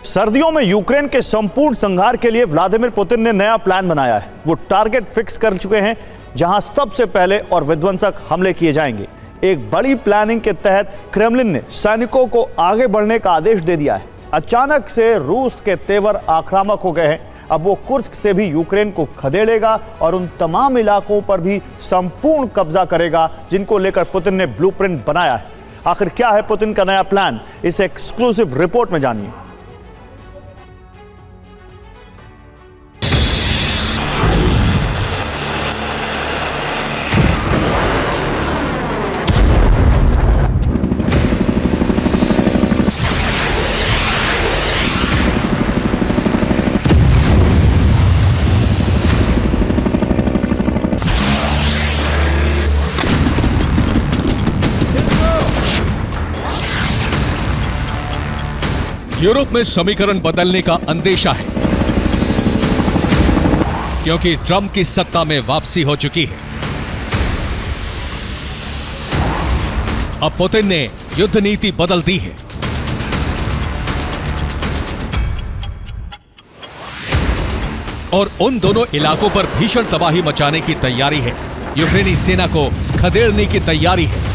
सर्दियों में यूक्रेन के संपूर्ण संहार के लिए व्लादिमीर पुतिन ने नया प्लान बनाया है। वो टारगेट फिक्स कर चुके हैं जहां सबसे पहले और विध्वंसक हमले किए जाएंगे। एक बड़ी प्लानिंग के तहत क्रेमलिन ने सैनिकों को आगे बढ़ने का आदेश दे दिया है। अचानक से रूस के तेवर आक्रामक हो गए हैं। अब वो कुर्स्क से भी यूक्रेन को खदेड़ेगा और उन तमाम इलाकों पर भी संपूर्ण कब्जा करेगा जिनको लेकर पुतिन ने ब्लूप्रिंट बनाया है। आखिर क्या है पुतिन का नया प्लान, इस एक्सक्लूसिव रिपोर्ट में जानिए। यूरोप में समीकरण बदलने का अंदेशा है क्योंकि ट्रंप की सत्ता में वापसी हो चुकी है। अब पुतिन ने युद्ध नीति बदल दी है। और उन दोनों इलाकों पर भीषण तबाही मचाने की तैयारी है। यूक्रेनी सेना को खदेड़ने की तैयारी है।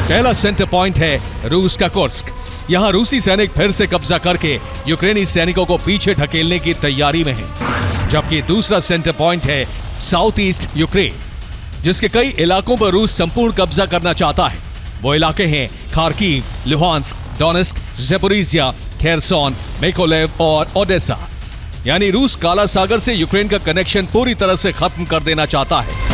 पहला सेंटर पॉइंट है रूस का कुर्स्क। यहां रूसी सैनिक फिर से कब्जा करके यूक्रेनी सैनिकों को पीछे ढकेलने की तैयारी में हैं। जबकि दूसरा सेंटर पॉइंट है साउथ ईस्ट यूक्रेन, जिसके कई इलाकों पर रूस संपूर्ण कब्जा करना चाहता है। वो इलाके हैं Kharkiv, Luhansk, Donetsk, Zaporizhzhia, Kherson, Mykolaiv और ओडेसा। यानी रूस काला सागर से यूक्रेन का कनेक्शन पूरी तरह से खत्म कर देना चाहता है।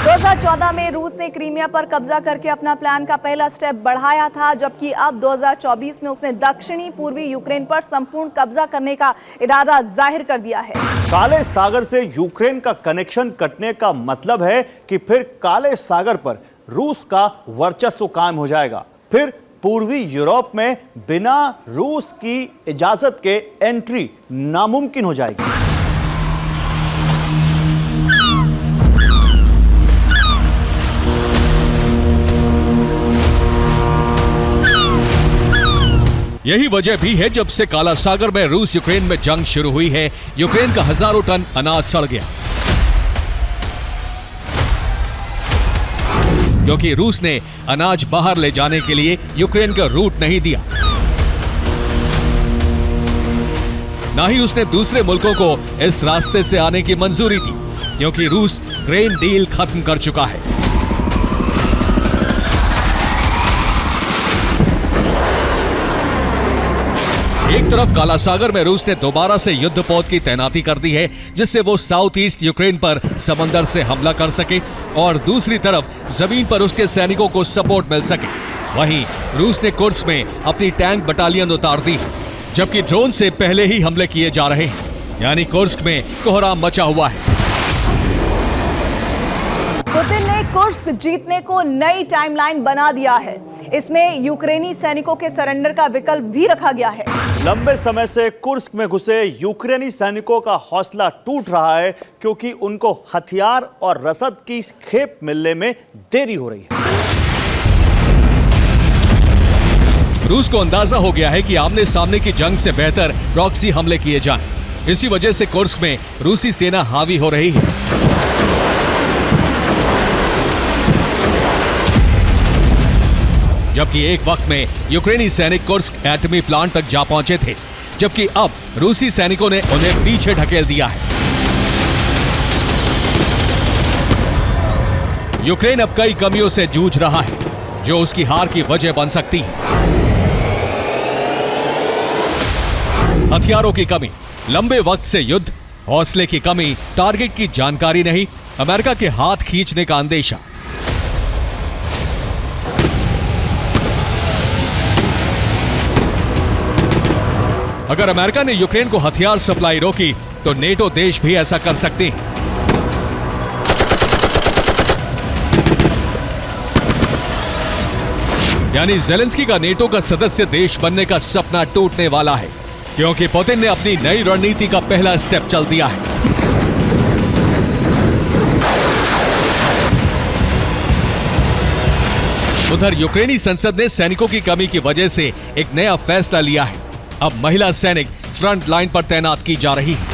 2014 में रूस ने क्रीमिया पर कब्जा करके अपना प्लान का पहला स्टेप बढ़ाया था, जबकि अब 2024 में उसने दक्षिणी पूर्वी यूक्रेन पर संपूर्ण कब्जा करने का इरादा जाहिर कर दिया है। काले सागर से यूक्रेन का कनेक्शन कटने का मतलब है कि फिर काले सागर पर रूस का वर्चस्व कायम हो जाएगा। फिर पूर्वी यूरोप में बिना रूस की इजाजत के एंट्री नामुमकिन हो जाएगी। यही वजह भी है जब से काला सागर में रूस यूक्रेन में जंग शुरू हुई है, यूक्रेन का हजारों टन अनाज सड़ गया, क्योंकि रूस ने अनाज बाहर ले जाने के लिए यूक्रेन का रूट नहीं दिया। ना ही उसने दूसरे मुल्कों को इस रास्ते से आने की मंजूरी दी, क्योंकि रूस ग्रेन डील खत्म कर चुका है। एक तरफ काला सागर में रूस ने दोबारा से युद्धपोत की तैनाती कर दी है, जिससे वो साउथ ईस्ट यूक्रेन पर समंदर से हमला कर सके और दूसरी तरफ जमीन पर उसके सैनिकों को सपोर्ट मिल सके। वहीं रूस ने कुर्स्क में अपनी टैंक बटालियन उतार दी है, जबकि ड्रोन से पहले ही हमले किए जा रहे हैं। यानी कुर्स्क में कोहराम मचा हुआ है। पुतिन ने कुर्स्क जीतने को नई टाइमलाइन बना दिया है। इसमें यूक्रेनी सैनिकों के सरेंडर का विकल्प भी रखा गया है। लंबे समय से कुर्स्क में घुसे यूक्रेनी सैनिकों का हौसला टूट रहा है, क्योंकि उनको हथियार और रसद की खेप मिलने में देरी हो रही है। रूस को अंदाजा हो गया है कि आमने सामने की जंग से बेहतर प्रॉक्सी हमले किए जाएं। इसी वजह से कुर्स्क में रूसी सेना हावी हो रही है। जबकि एक वक्त में यूक्रेनी सैनिक कुर्स्क एटमी प्लांट तक जा पहुंचे थे, जबकि अब रूसी सैनिकों ने उन्हें पीछे ढकेल दिया है। यूक्रेन अब कई कमियों से जूझ रहा है, जो उसकी हार की वजह बन सकती है। हथियारों की कमी, लंबे वक्त से युद्ध, हौसले की कमी, टारगेट की जानकारी नहीं, अमेरिका के हाथ खींचने का अंदेशा। अगर अमेरिका ने यूक्रेन को हथियार सप्लाई रोकी तो नेटो देश भी ऐसा कर सकते हैं। यानी ज़ेलेंस्की का नेटो का सदस्य देश बनने का सपना टूटने वाला है। क्योंकि पुतिन ने अपनी नई रणनीति का पहला स्टेप चल दिया है। उधर यूक्रेनी संसद ने सैनिकों की कमी की वजह से एक नया फैसला लिया है। अब महिला सैनिक फ्रंट लाइन पर तैनात की जा रही है।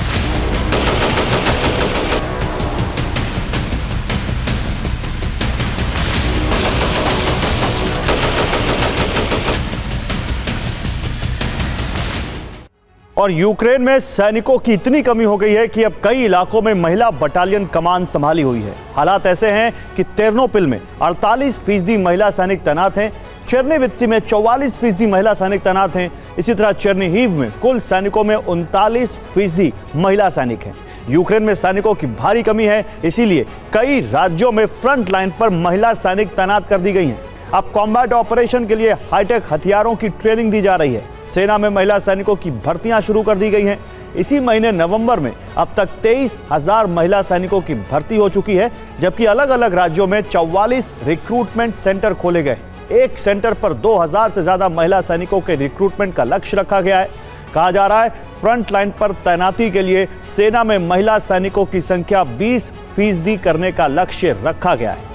और यूक्रेन में सैनिकों की इतनी कमी हो गई है कि अब कई इलाकों में महिला बटालियन कमान संभाली हुई है। हालात ऐसे हैं कि तेर्नोपिल में 48% महिला सैनिक तैनात हैं, चेर्नोवित्सी में 44% महिला सैनिक तैनात हैं। इसी तरह चेर्निहिव में कुल सैनिकों में 39% महिला सैनिक हैं। यूक्रेन में सैनिकों की भारी कमी है, इसीलिए कई राज्यों में फ्रंट लाइन पर महिला सैनिक तैनात कर दी गई हैं। अब कॉम्बैट ऑपरेशन के लिए हाईटेक हथियारों की ट्रेनिंग दी जा रही है। सेना में महिला सैनिकों की भर्तियां शुरू कर दी गई हैं। इसी महीने नवंबर में अब तक 23,000 महिला सैनिकों की भर्ती हो चुकी है, जबकि अलग अलग राज्यों में 44 रिक्रूटमेंट सेंटर खोले गए। एक सेंटर पर 2,000 से ज्यादा महिला सैनिकों के रिक्रूटमेंट का लक्ष्य रखा गया है। कहा जा रहा है फ्रंट लाइन पर तैनाती के लिए सेना में महिला सैनिकों की संख्या 20% करने का लक्ष्य रखा गया है।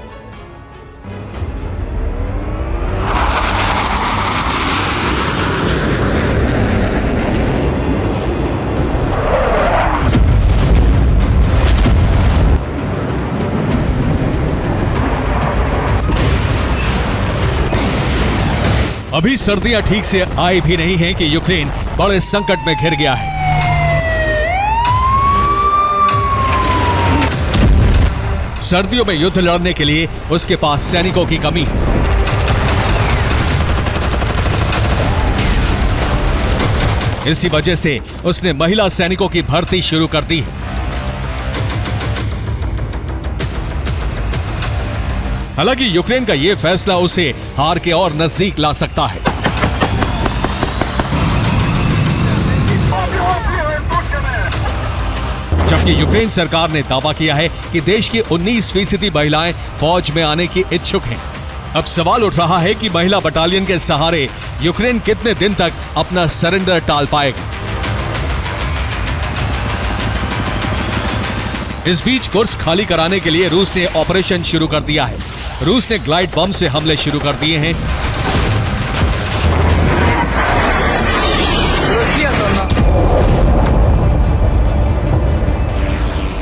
अभी सर्दियां ठीक से आई भी नहीं हैं कि यूक्रेन बड़े संकट में घिर गया है। सर्दियों में युद्ध लड़ने के लिए उसके पास सैनिकों की कमी है। इसी वजह से उसने महिला सैनिकों की भर्ती शुरू कर दी है। हालांकि यूक्रेन का यह फैसला उसे हार के और नजदीक ला सकता है। जबकि यूक्रेन सरकार ने दावा किया है कि देश की 19% महिलाएं फौज में आने की इच्छुक हैं। अब सवाल उठ रहा है कि महिला बटालियन के सहारे यूक्रेन कितने दिन तक अपना सरेंडर टाल पाएगा। इस बीच कुर्स्क खाली कराने के लिए रूस ने ऑपरेशन शुरू कर दिया है। रूस ने ग्लाइड बम से हमले शुरू कर दिए हैं।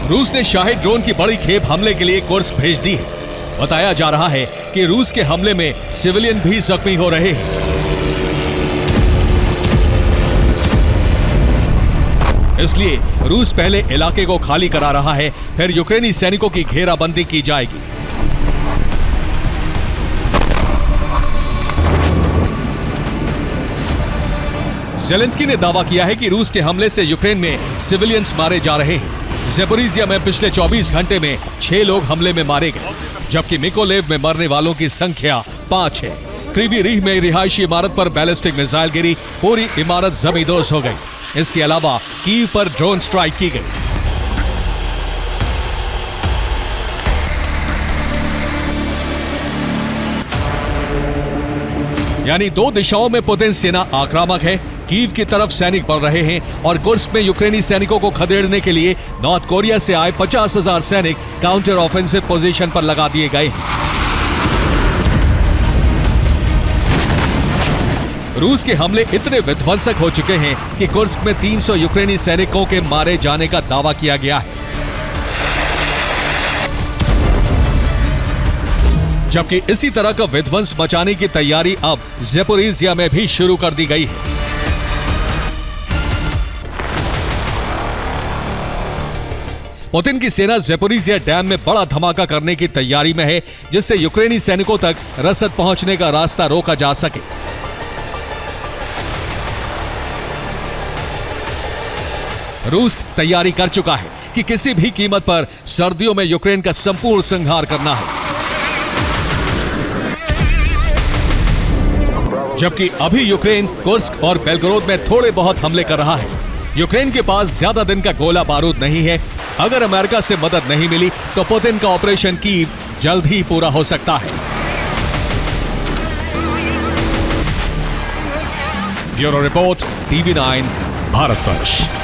रूस ने शाहिद ड्रोन की बड़ी खेप हमले के लिए कुर्स्क भेज दी है। बताया जा रहा है कि रूस के हमले में सिविलियन भी जख्मी हो रहे हैं। इसलिए रूस पहले इलाके को खाली करा रहा है, फिर यूक्रेनी सैनिकों की घेराबंदी की जाएगी। ज़ेलेंस्की ने दावा किया है कि रूस के हमले से यूक्रेन में सिविलियंस मारे जा रहे हैं। ज़ेपोरिज़िया में पिछले 24 घंटे में 6 लोग हमले में मारे गए, जबकि मिकोलेव में मरने वालों की संख्या 5 है। क्रीवी रीह में रिहायशी इमारत पर बैलिस्टिक मिसाइल गिरी, पूरी इमारत जमींदोज हो गई। इसके अलावा कीव पर ड्रोन स्ट्राइक की गई। यानी 2 दिशाओं में पुतिन सेना आक्रामक है। कीव की तरफ सैनिक बढ़ रहे हैं और कुर्स्क में यूक्रेनी सैनिकों को खदेड़ने के लिए नॉर्थ कोरिया से आए 50,000 सैनिक काउंटर ऑफेंसिव पोजीशन पर लगा दिए गए हैं। रूस के हमले इतने विध्वंसक हो चुके हैं कि कुर्स्क में 300 यूक्रेनी सैनिकों के मारे जाने का दावा किया गया है। जबकि इसी तरह का विध्वंस मचाने की तैयारी अब ज़ेपोरिज़िया में भी शुरू कर दी गई है। पुतिन की सेना ज़ेपोरिज़िया डैम में बड़ा धमाका करने की तैयारी में है, जिससे यूक्रेनी सैनिकों तक रसद पहुंचने का रास्ता रोका जा सके। रूस तैयारी कर चुका है कि किसी भी कीमत पर सर्दियों में यूक्रेन का संपूर्ण संहार करना है। जबकि अभी यूक्रेन कुर्स्क और बेलगोरोद में थोड़े बहुत हमले कर रहा है। यूक्रेन के पास ज्यादा दिन का गोला बारूद नहीं है। अगर अमेरिका से मदद नहीं मिली तो पुतिन का ऑपरेशन कीव जल्द ही पूरा हो सकता है। Bureau report, TV9 Bharatvarsh.